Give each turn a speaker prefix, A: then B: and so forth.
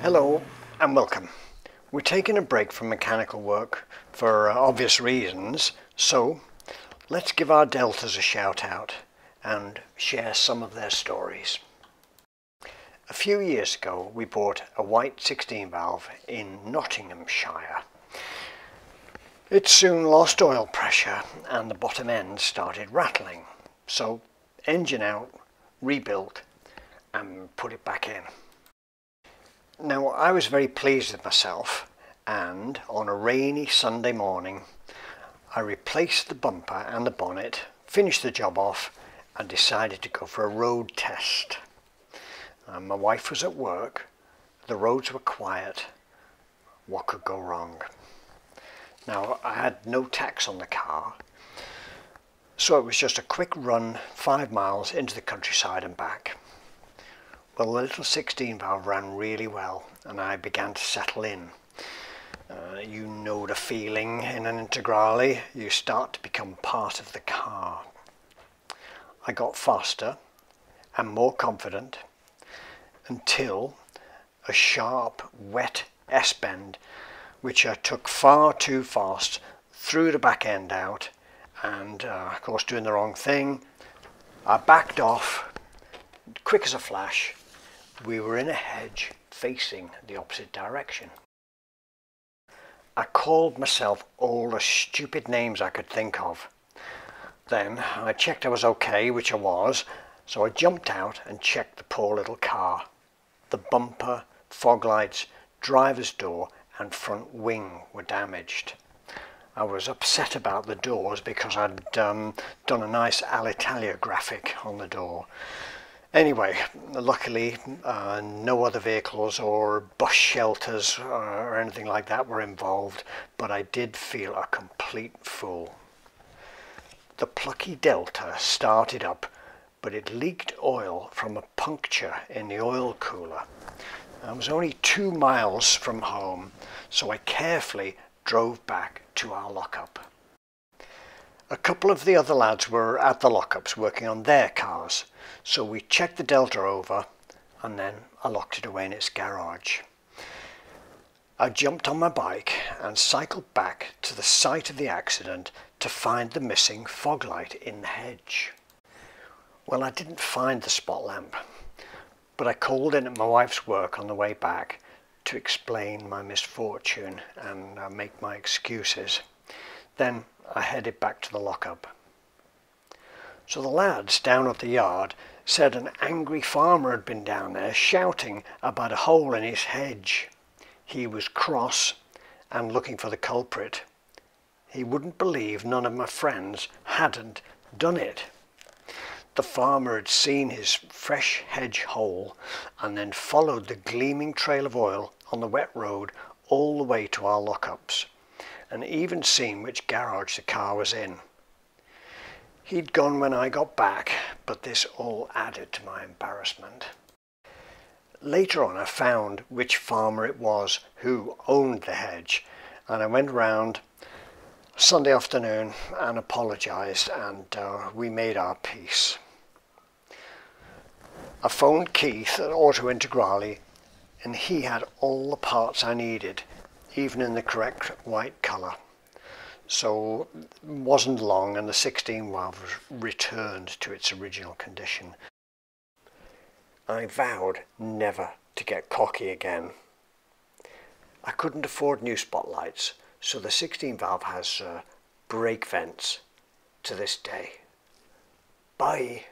A: Hello and welcome. We're taking a break from mechanical work for obvious reasons, so let's give our deltas a shout out and share some of their stories. A few years ago we bought a white 16 valve in Nottinghamshire. It soon lost oil pressure and the bottom end started rattling, so engine out, rebuilt and put it back in. Now I was very pleased with myself, and on a rainy Sunday morning I replaced the bumper and the bonnet, finished the job off and decided to go for a road test. My wife was at work, the roads were quiet, what could go wrong? Now I had no tax on the car, so it was just a quick run 5 miles into the countryside and back. Well, the little 16 valve ran really well and I began to settle in. You know the feeling in an Integrale, you start to become part of the car. I got faster and more confident until a sharp, wet S-bend which I took far too fast, threw the back end out and of course doing the wrong thing. I backed off, quick as a flash. We were in a hedge facing the opposite direction. I called myself all the stupid names I could think of. Then I checked I was okay, which I was, so I jumped out and checked the poor little car. The bumper, fog lights, driver's door and front wing were damaged. I was upset about the doors because I'd done a nice Alitalia graphic on the door. Anyway, luckily no other vehicles or bus shelters or anything like that were involved, but I did feel a complete fool. The plucky Delta started up, but it leaked oil from a puncture in the oil cooler. I was only 2 miles from home, so I carefully drove back to our lockup. A couple of the other lads were at the lockups working on their cars, so we checked the Delta over and then I locked it away in its garage. I jumped on my bike and cycled back to the site of the accident to find the missing fog light in the hedge. Well, I didn't find the spot lamp, but I called in at my wife's work on the way back to explain my misfortune and make my excuses. Then I headed back to the lockup. So the lads down at the yard said an angry farmer had been down there shouting about a hole in his hedge. He was cross and looking for the culprit. He wouldn't believe none of my friends hadn't done it. The farmer had seen his fresh hedge hole and then followed the gleaming trail of oil on the wet road all the way to our lockups, and even seen which garage the car was in. He'd gone when I got back, but this all added to my embarrassment. Later on I found which farmer it was who owned the hedge, and I went round Sunday afternoon and apologised, and we made our peace. I phoned Keith at Auto Integrale and he had all the parts I needed, even in the correct white colour. So it wasn't long and the 16 valve was returned to its original condition. I vowed never to get cocky again. I couldn't afford new spotlights, so the 16 valve has brake vents to this day. Bye.